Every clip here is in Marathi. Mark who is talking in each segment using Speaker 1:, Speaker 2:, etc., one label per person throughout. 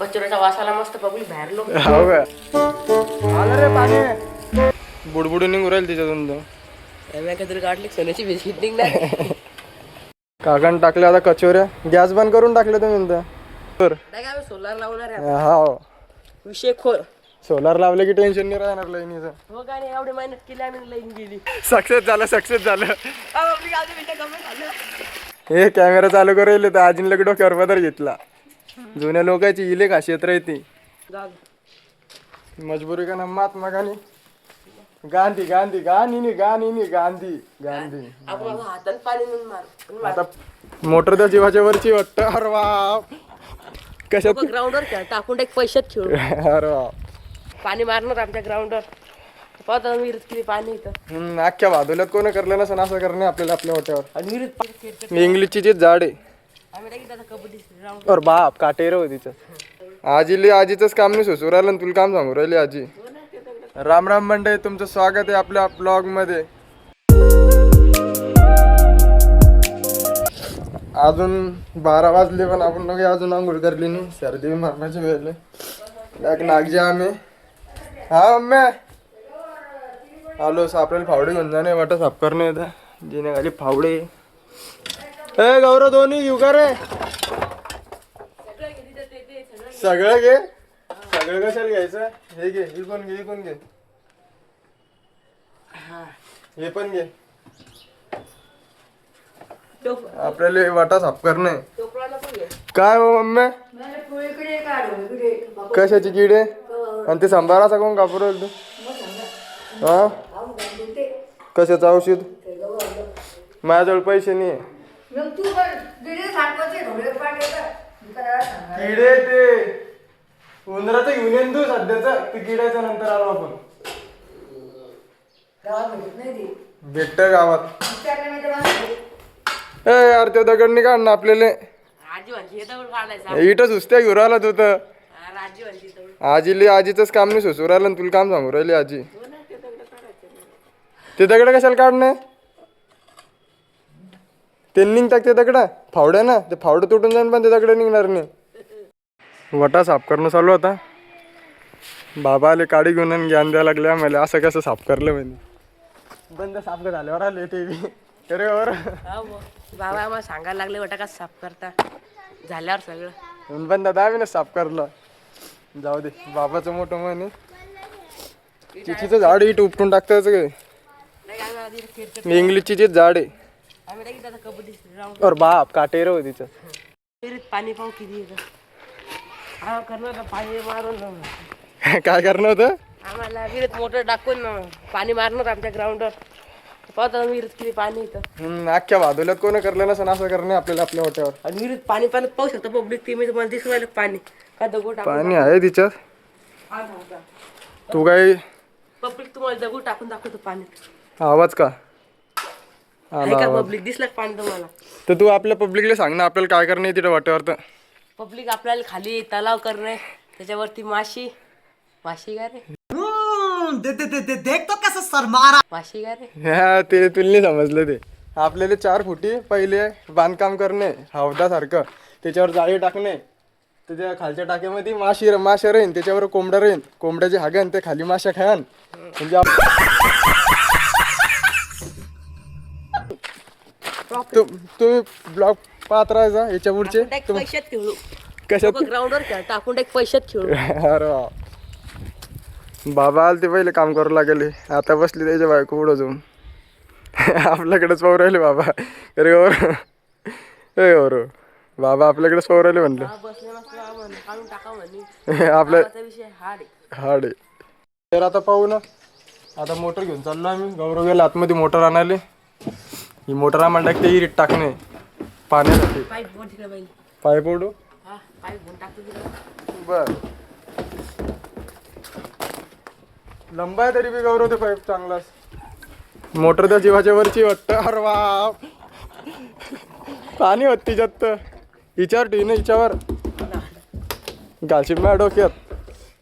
Speaker 1: कचऱ्याचा वासाला मस्त पब्लिक बाहेरलो.
Speaker 2: हो का आलं रे पाणी बुडबुडून निघून राहील तिच्यातून तो
Speaker 1: काहीतरी काढली सोन्याची बिस्किट निघणार.
Speaker 2: काकान टाकले आता कचोऱ्या गॅस बंद करून टाकले तुम्ही तर
Speaker 1: सोलार लावणार आहे.
Speaker 2: हा
Speaker 1: विषय खोल.
Speaker 2: सोलार लावले की टेन्शन नाही राहणार लाईनीचं.
Speaker 1: हो का नाही एवढी मेहनत केली आम्ही लाईन गेली.
Speaker 2: सक्सेस झालं
Speaker 1: पब्लिक आधी मिनिटं कमी झालं.
Speaker 2: हे कॅमेरा चालू करायला तर आजीने लगेच डोक्यावर पदर घेतला. जुन्या लोकांची इले खासियत राहते. मजबुरी का ना महात्मा गांधी गांधी गांधी गांधी गांधी गांधी गांधी
Speaker 1: आपण हातात पाणी नेऊन मार.
Speaker 2: आता मोटर त्या जीवाच्या वरची वाटतं. अरे वा कशात
Speaker 1: ग्राउंडवर खेळ टाकून एक पैशात खेळू.
Speaker 2: अरे वा
Speaker 1: पाणी मारणार आमच्या ग्राउंडवर. पाहता विहिरीत किती पाणी येतं.
Speaker 2: अख्ख्या बाजूल्यात कोण करलं नसं असं करणे आपल्याला आपल्या वाट्यावर.
Speaker 1: आणि विहिरीत
Speaker 2: इंग्लिशची चीज झाड आहे.
Speaker 1: आम्ही लगेच आता कबड्डी ग्राउंड.
Speaker 2: और बाप काटेर हो तिचं. आजीच काम नाही सुचू राहिलं तुला काम सांगू राहिली आजी. राम राम मंडळी तुमचं स्वागत आहे आपल्या ब्लॉग मध्ये. अजून 12 वाजले पण आपण लोक अजून आंघोळ करली नाही. सर्दी मारण्याचे वेळेले नागजे आम्ही. हा मम्मी आलो सापडेल फावडे घेऊन जाणे वाटा साफ करणे येतं जिने खाली फावडे. ए गौरव दोन्ही घेऊ का रे. सगळं घे. सगळं कशाला घ्यायचं. हे घे ही पण घे ही पण घे हे पण घे. आपल्याला वाटा साफ करणे. काय हो मम्मी कशाची किडे आणि ते संभाराचा कोण कापूर तू. हा कशाचं औषध. माझ्याजवळ पैसे नाही. किडे ते उंदराचं घेऊन येईन तू सध्याच. ते किड्याच्या नंतर आलो आपण. भेटत गावात. ए यार ते दगड नाही काढणं आपल्याला. इथं सुस्त्या घेऊन राहिला तू तर. आजीच काम नाही सुचू राहिलं तुला काम सांगू राहिली आजी. ते दगड कशाला काढणे. ते निघतात ते दगड फावड्या ना. ते फावडं तुटून जाईन पण ते दगड निघणार नाही. वटा साफ करणं चालू होता. बाबा आले काडी घेऊन आणि ज्ञान द्यायला लागले आम्हाला असं कसं साफ करलं म्हणजे. बंद साफ झाल्यावर आले ते बी. अरे वर
Speaker 1: बाबा आम्हाला सांगायला लागले वाटा का साफ करता झाल्यावर सगळं.
Speaker 2: बंद आम्ही ना साफ करलं. जाऊ दे बाबाचं मोठं मन आहे. चिचीचं झाड इट उपटून टाकताच काय. इंग्लिशची चीज झाड आहे.
Speaker 1: आम्ही लगेच आता कबड्डी ग्राउंड.
Speaker 2: और बाप काटेर हो तिचं.
Speaker 1: विहिरीत पाणी पाहू किती येतं. करणार पाणी मारून.
Speaker 2: काय करणं होतं.
Speaker 1: आम्हाला विहिरीत मोटर टाकून पाणी मारणार आमच्या ग्राउंडवर. पाहता विहिरीत किती पाणी येतं.
Speaker 2: अख्ख्या बाजूल्यात कोण करलं नसं असं करणे आपल्याला आपल्या वाट्यावर.
Speaker 1: आणि विहिरीत पाणी पाहू शकतो पब्लिक. ती मी तुम्हाला दिसून राहिलं पाणी का दगड टाकून.
Speaker 2: पाणी आहे तिच्यात. तू काय
Speaker 1: पब्लिक तुम्हाला दगड टाकून दाखवतो पाणी.
Speaker 2: आवाज का
Speaker 1: आहे का पब्लिक दिसलं पाणी तुम्हाला.
Speaker 2: तर तू आपल्या पब्लिकला सांग ना आपल्याला काय करणे तिथे वाट्यावर. तर
Speaker 1: पब्लिक आपल्याला खाली तलाव करणे त्याच्यावरती माशी काय रे.
Speaker 3: देख तो कैसे सरमारा.
Speaker 1: माशी काय रे.
Speaker 2: हा ते तुला नाही समजलं. ते आपल्याला 4 फुटी पहिले बांधकाम करणे हौदासारखं. त्याच्यावर जाळी टाकणे. त्याच्या खालच्या टाक्यामध्ये माशा राहीन. त्याच्यावर कोंबडा राहीन. कोंबड्याचे हागण ते खाली माशा खायन म्हणजे तुम्ही ब्लॉग पाहत राहायचा याच्या पुढचे.
Speaker 1: पैशात खेळू
Speaker 2: कशात
Speaker 1: ग्राउंडवर खेळ टाकून पैशात खेळू.
Speaker 2: अरे वा. बाबा आले ते पहिले काम करू लागले. आता बसली त्याच्या बायको पुढं जाऊन. आपल्याकडेच पाहू राहिले बाबा. अरे गौर बाबा आपल्याकडेच पाहू राहिले म्हणलं. आपल्या हाड आहे. तर आता पाहू ना. आता मोटर घेऊन चाललो आम्ही. गौरव गेला आतमध्ये मोटर आणायला. ही मोटर आम्हाला टाकते इरीट टाकणे पाण्यासाठी. पाईप ओढू बर. लंबा आहे तरी बी गौरव ते पाईप चांगलाच. मोटर त्या जीवाच्या वरची वाटतं. अरे वा पाणी होत तिच्यात. हिच्यावर टीन हिच्यावर घालशील माझ्या डोक्यात.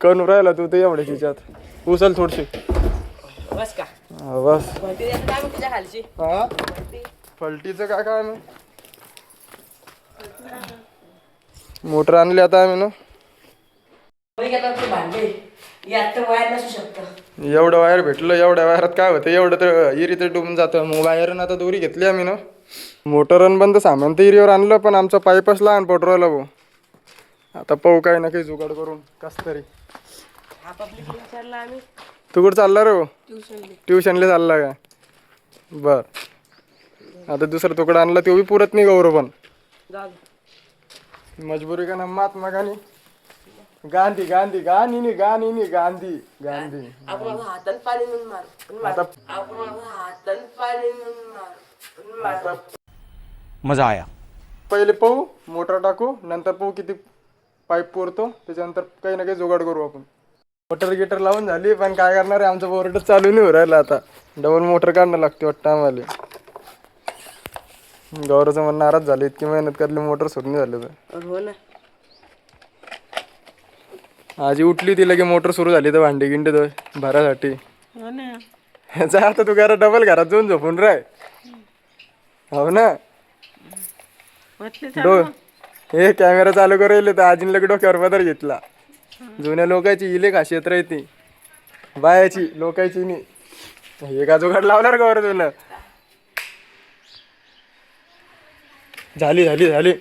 Speaker 2: कण राहिला तू ते एवढ्या तिच्यात उचल थोडीशी.
Speaker 1: बस का
Speaker 2: बस.
Speaker 1: खालची
Speaker 2: हा फलटीचं काय काय मोटर आणली आता आम्ही ना.
Speaker 1: भांडे यात तर वायर नसू शकतं.
Speaker 2: एवढं वायर भेटलं, एवढ्या वायरात काय होतं, एवढं तर इरी तर डुबून जातं. मग वायरनं आता दोरी घेतली आम्ही ना, मोटरन बंद सामान तर इरीवर आणलं, पण आमचा पाईपच लहान पडू भाऊ. आता पाहू काही ना काही जुगाड करून कस तरी.
Speaker 1: आम्ही
Speaker 2: तू कुठं चालला रे? ट्युशनला चालला का? बर. आता दुसरा तुकडा आणला तो बी पुरत नाही गौरव, पण मजबुरी का ना महात्मा गांधी गांधी गांधी गांधी गांधी गांधी गांधी.
Speaker 1: आपण हातान पाणी म्हणून मार. आपण हातान पाणी म्हणून मार.
Speaker 3: मजा आया.
Speaker 2: पहिले पाहू मोटर टाकू, नंतर पाहू किती पाईप पुरतो, त्याच्यानंतर काही ना काही जुगाड करू आपण. मोटर गिटर लावून झाली, पण काय करणार आहे, आमचं बोर्डच चालू नाही राहिलं. आता डबल मोटर काढणं लागते वाटतं आम्हाला. गौरवचं मन नाराज झालं, इतकी मेहनत करली मोटर सुरू नाही झालं तर.
Speaker 1: हो ना.
Speaker 2: आजी उठली ती लगे मोटर सुरू झाली तर भांडी गिंडी भरासाठी.
Speaker 1: हो ना.
Speaker 2: ह्याचा आता तू घरात डबल घरात जाऊन झोपून राय. हो ना. हे कॅमेरा चालू करायला तर आजीने लगे डोक्यावर पदर घेतला. जुन्या लोकांची इले खासियत राहते, बायाची लोकांची नाही. हे का जुगाड लावणार का बरं तुला? झाली झाली झाली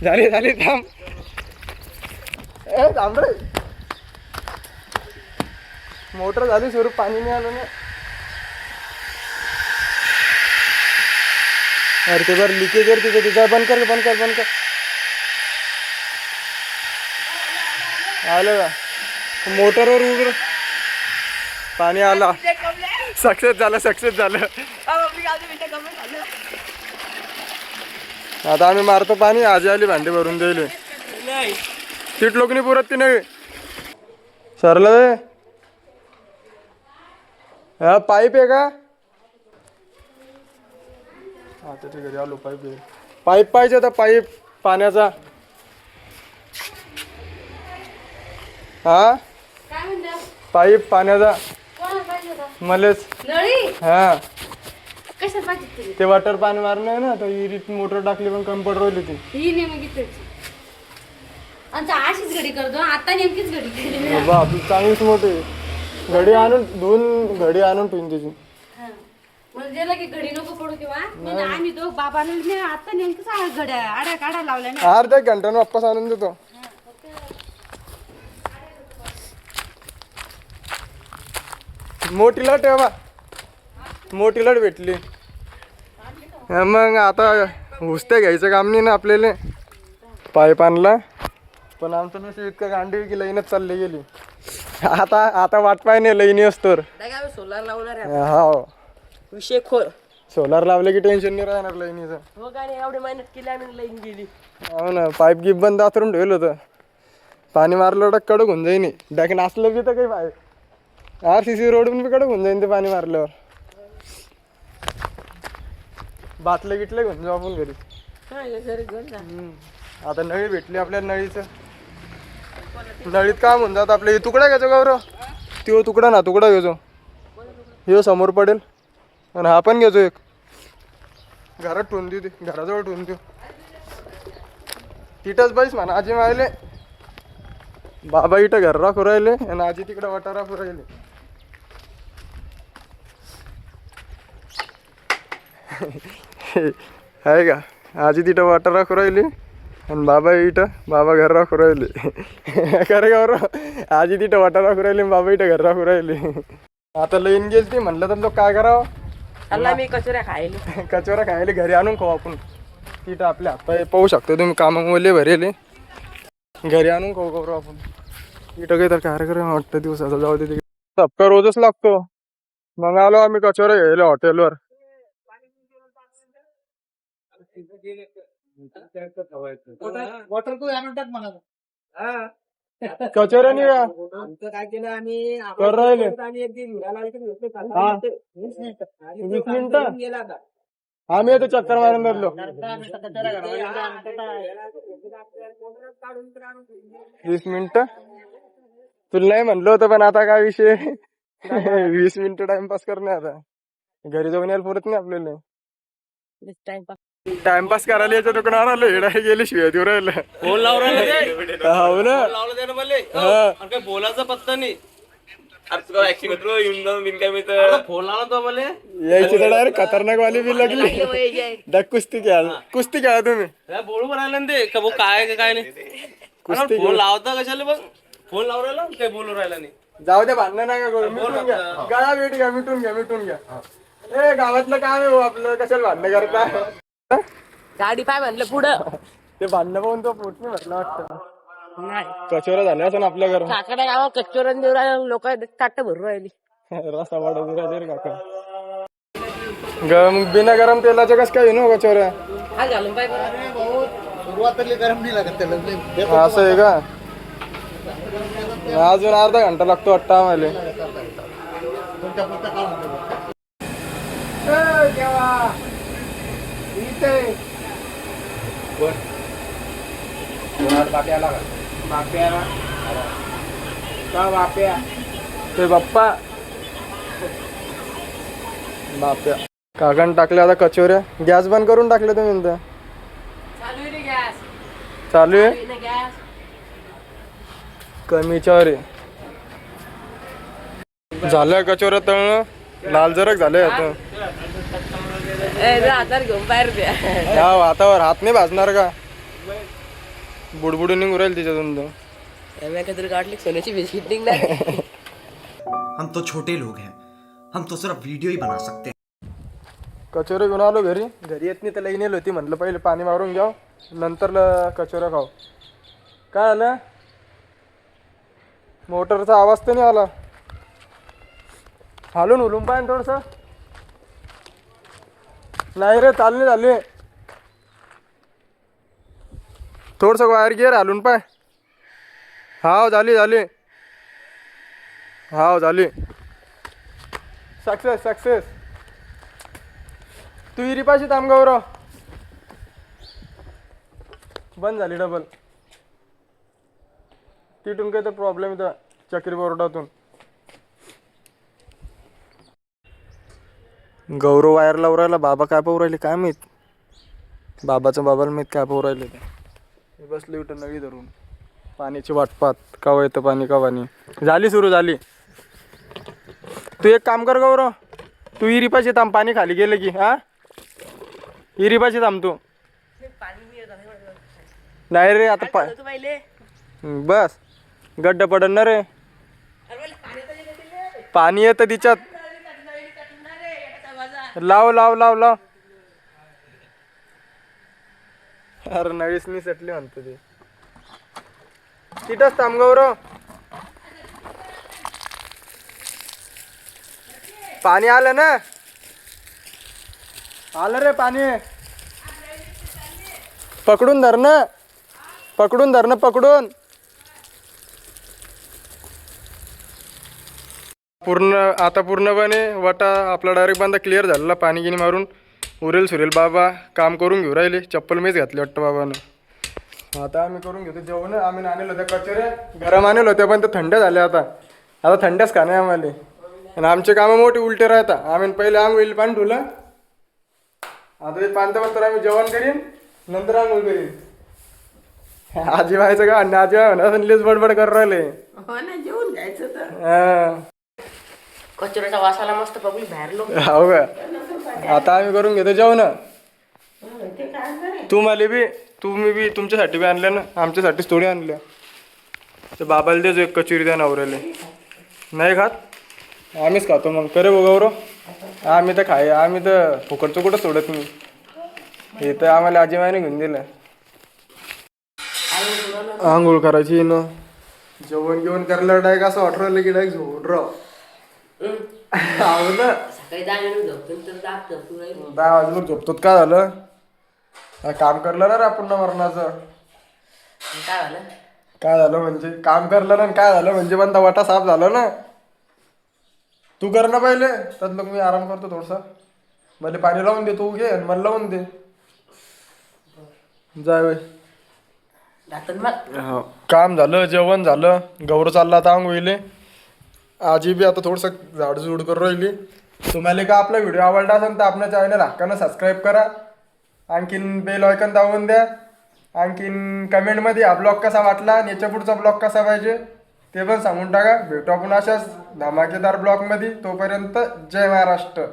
Speaker 2: झाली झाली. थांब थांब रे. मोटर झाली सुरू, पाणी नाही आलं ना. अरे ते बरं लिकेज जर तिथे तिचा बंद कर बंद कर बंद कर. आलं का? मोटरवर उघड पाणी आला. सक्सेस झालं सक्सेस झालं. आता आम्ही मारतो पाणी. आजी आली भांडी भरून द्यायला. सीट लोक नाही पुरत की नाही सरलं. हा पाईप आहे का? हा त्याच्या घरी आलो. पाईप आहे. पाईप पाहिजे होता, पाईप पाण्याचा. हा पाईप पाण्याचा मलेच. हा ते वॉटर पाणी मारलं आहे ना, तर इरीत मोटर टाकली पण कमी पड राहिली ती.
Speaker 4: अशीच घडी करतो आता, नेमकीच घडी केली.
Speaker 2: बाप चांगलीच मोठी घडी आणून धुवून घडी आणून ठेवून त्याची.
Speaker 4: म्हणजे की घडी नको पडू किंवा मग आम्ही तो बाबाने आता नेमकीच घड्या आड्या काढायला लावल्या ना.
Speaker 2: अर्धा एक घंट्यानं वापस आणून देतो. मोठी लट आहे, मोठी लट भेटली. मग आता हुसते घ्यायचं काम नाही ना आपल्याला. पाईप आणला, पण आमचं नशीब इतकं गांडी की लाईनच चालली गेली. आता वाट पाय नाही लाईनी असतो.
Speaker 1: सोलार लावणार
Speaker 2: हा
Speaker 1: विषय खोल.
Speaker 2: सोलार लावले की टेन्शन नाही राहणार लाईनीचं.
Speaker 1: हो का नाही, एवढी मेहनत केली आम्ही, लाईन गेली.
Speaker 2: हो ना. पाईप गिप बंद आतरून ठेवलं होतं. पाणी मारलं तर कडक होऊन जाईन. डाक नाचलं की तर काही पाय RCC रोडून बी कडक होऊन जाईन ते पाणी मारल्यावर. बातले गिटले घेऊन जाऊ आपण घरी. आता नळी भेटली आपल्याला. नळीचं नळीत काम होऊन जात आपले. तुकडा घ्यायचो गौरव, तो तुकडा ना तुकडा घ्यायचो. हे समोर पडेल. आणि हा पण घ्यायचो एक. घरात ठेवून देऊ, ते घराजवळ ठेवून देऊ. तिथंच बैस म्हणा. आजी मायले बाबा इथं घर राखू राहिले आणि आजी तिकडे वाटा राखू राहिले. आहे का? आजी तिथं वाटा राखू राहिली आणि बाबा इथं घर राखू राहिले. खरं गौरव, आजी तिथं वाटा राखू राहिली, बाबा इथं घर राखू राहिले. आता लाईन गेली ती, म्हणलं तर लोक काय करावं.
Speaker 1: मी कचोऱ्या खायला
Speaker 2: कचोऱ्या खायला घरी आणून खाऊ आपण. तिथं आपल्या हातपाय पाहू शकतो तुम्ही, कामामुळे भरेले. घरी आणून खाऊ गौरव आपण. इथं काही तर कार्यक्रम वाटतं दिवसाचा, जाऊ दे. सबका रोजच लागतो. मग आलो आम्ही कचोऱ्या घ्यायला हॉटेलवर. कचोऱ्या नाही
Speaker 1: काय केलं आम्ही
Speaker 2: कर राहिले.
Speaker 1: 20 मिनिटं गेला.
Speaker 2: आम्ही येतो चक्कर मारून धरलो. 20 मिनिटं तुला नाही म्हणलं होतं, पण आता काय विषय. 20 मिनिटं टाइमपास करणे. आता घरी जाऊन यायला पुरत नाही आपल्याला. टाइमपास करायला याच्या दुकानावर आलो हेडा गेले शिवाय देऊ राहिलं.
Speaker 5: फोन लावून राहिलं
Speaker 2: हो ना
Speaker 5: लावलं त्यानं मला
Speaker 2: हा.
Speaker 5: आणि काय बोलायचा पत्ता नाही. अरे तुला ऍक्सिडेंट होतो येऊन जाऊन बिन काय मिळतं. फोन लावला तो मला
Speaker 2: यायची तर डायरेक्ट खतरनाक वाली बी लागली. डक कुस्ती खेळा तुम्ही.
Speaker 5: बोलू राहिला ना ते का भाऊ काय काय नाही.
Speaker 2: कुस्ती
Speaker 5: फोन लावता कशाला बघ फोन लावून राहिला काय बोलू राहिला नाही.
Speaker 2: जाऊ दे भांडणं नका करू मिटून घ्या गळा भेट घ्या मिटून घ्या. ए गावातलं काम आहे हो आपलं कशाला भांडणं करता.
Speaker 1: गाडी पाय म्हणलं पुढं
Speaker 2: ते भांडणं पाहून तो पोट नाही भरला वाटतं.
Speaker 1: नाही
Speaker 2: कचोरा झाले असं आपल्या घर
Speaker 1: काकडे गावात कच्चोरण देऊ राहिले लोक ताट भरून राहिली.
Speaker 2: रस्ता वाढवून काका बिना गरम तेलाच्या कस काय नो कचोऱ्या
Speaker 1: हा घालून पाय
Speaker 6: सुरुवातीला गरम नाही लागत त्याला
Speaker 2: असं आहे का. अजून अर्धा घंटा लागतो वाटतं आम्हाला. ते बाप्पा बाप्या काकान टाकले आता कचोऱ्या. गॅस बंद करून टाकले तुम्ही इथं.
Speaker 1: चालू आहे गॅस
Speaker 2: चालू आहे
Speaker 1: गॅस
Speaker 2: कमीच्यावर आहे. झालं कचोऱ्या तळणं लाल जरक झाले आता.
Speaker 1: हातावर घेऊन बाहेर द्या
Speaker 2: या हातावर हात नाही भाजणार का. बुडबुडून निघू राहील तिच्यातून तो.
Speaker 1: काहीतरी काढली सोन्याची बिस्किट निघणार.
Speaker 7: हम तो छोटे लोग हैं, हम तो सिर्फ वीडियो ही बना सकते हैं.
Speaker 2: कचोरे घेऊन आलो घरी येत नाही तर लई नेली होती म्हटलं पहिले पाणी मारून घ्याव नंतर कचोऱ्या खाऊ. काय आलं मोटरचा आवाज तर नाही आला. हालून उलून पाय थोडस. नाही रे चालणे झाले थोडस वायर गिअर हालून पाय. हाव झाली सक्सेस. तू इरीपाशी थांब गौरव. बंद झाली डबल. तिथून काही तर प्रॉब्लेम येतो चक्री बोर्डातून. गौरव वायर लावून राहिला. बाबा काय पाहू राहिले काय माहीत. बाबाला माहीत काय पाहू राहिले ते. बसले उठून नळी धरून पाण्याची वाटपात कवा येतं पाणी कवा नाही. झाली सुरू झाली. तू एक काम कर गौरव तू इरीपाशी थांब पाणी खाली गेलं की. हा इरीपाशी थांब तू. नाही रे आता बस गड्डा पडन ना रे. पाणी येतं तिच्यात. लाव अरे नळीच नाही सटली म्हणतो ते. तिथंच थांब गौरव. पाणी आलं ना. आलं रे पाणी. पकडून धर ना पकडून. पूर्णपणे वाटा आपला डायरेक्ट बांधा क्लिअर झालेला. पाणी गिनी मारून सुरेल बाबा काम करून घेऊ राहिले. चप्पल मीच घातली वाटतं बाबानं. आता आम्ही करून घेतो जेवण. आम्ही आणलं होत्या कचोऱ्या गरम आणलं होत्या पण ते थंड झाले. आता थंडच खाणे आम्हाला. आणि आमचे कामं मोठे उलटे राहतात. आम्ही पहिले आंघोळीला पाणी ठेवलं. आता ते पाणी तर आम्ही जेवण करीन नंतर आंघोळ करीन. आजी व्हायचं का आणि आजी म्हणा लेच बडबड करू राहिले.
Speaker 1: जेवून घ्यायचं कचोऱ्याचा वासाला मस्त पब्लिक बाहेर लोक.
Speaker 2: हो का आता आम्ही करून घेतो जेवण. तुम्ही बी तुमच्यासाठी बी आणल्या ना आमच्यासाठीच थोडी आणल्या. तर बाबाला देजो एक कचोरी द्या नवऱ्याला. नाही खात आम्हीच खातो मग. करे गौरव आम्ही तर फुकटचं कुठं सोडत नाही. हे तर आम्हाला आजीबाईने घेऊन दिलं. आंघोळ करायची ना जेवण घेऊन करायला डायरेक्ट असं वाटू राहिलं की डायरेक्ट झोड राव.
Speaker 1: सकाळी 10 मिनिट झोपतो तर
Speaker 2: 10 वाजता झोपतो. काय झालं काम करलं ना रे आपण मरणाचं. काय झालं म्हणजे काम करलं ना काय झालं म्हणजे बंदा वाटा साफ झाला ना. तू कर ना पहिले तर मग मी आराम करतो थोडसा. मला पाणी लावून दे. तू घे आणि मला लावून दे. जाय काम झालं जेवण झालं. गौरव चालला आता आंघोळीले. आजी बी आता थोडंसं झाडझूड करून राहिली. तुम्हाला का आपला व्हिडिओ आवडला असेल तर आपल्या चॅनल हक्कानं सबस्क्राईब करा. आणखीन बेल आयकॉन दाबून द्या. आणखीन कमेंटमध्ये हा ब्लॉग कसा वाटला आणि याच्या पुढचा ब्लॉग कसा पाहिजे ते पण सांगून टाका. भेटू आपण अशाच धमाकेदार ब्लॉगमध्ये. तोपर्यंत जय महाराष्ट्र.